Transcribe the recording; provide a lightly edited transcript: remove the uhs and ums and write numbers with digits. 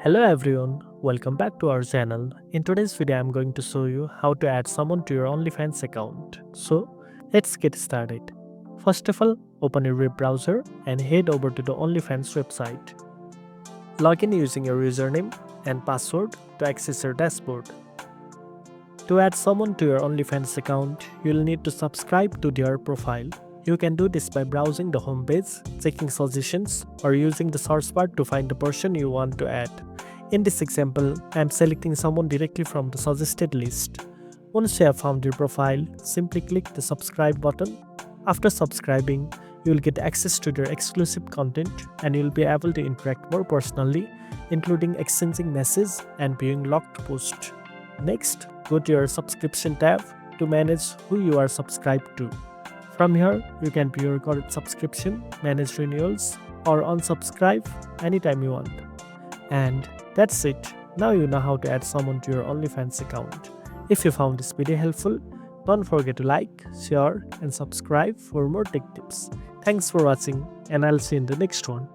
Hello everyone, welcome back to our channel. In today's video, I'm going to show you how to add someone to your OnlyFans account. So, let's get started. First of all, open your web browser and head over to the OnlyFans website. Log in using your username and password to access your dashboard. To add someone to your OnlyFans account, you'll need to subscribe to their profile. You can do this by browsing the homepage, checking suggestions, or using the search bar to find the person you want to add. In this example, I am selecting someone directly from the suggested list. Once you have found your profile, simply click the subscribe button. After subscribing, you will get access to their exclusive content and you will be able to interact more personally, including exchanging messages and viewing locked posts. Next, go to your subscription tab to manage who you are subscribed to. From here, you can view your current subscription, manage renewals, or unsubscribe anytime you want. And that's it. Now you know how to add someone to your OnlyFans account. If you found this video helpful, don't forget to like, share, and subscribe for more tech tips. Thanks for watching, and I'll see you in the next one.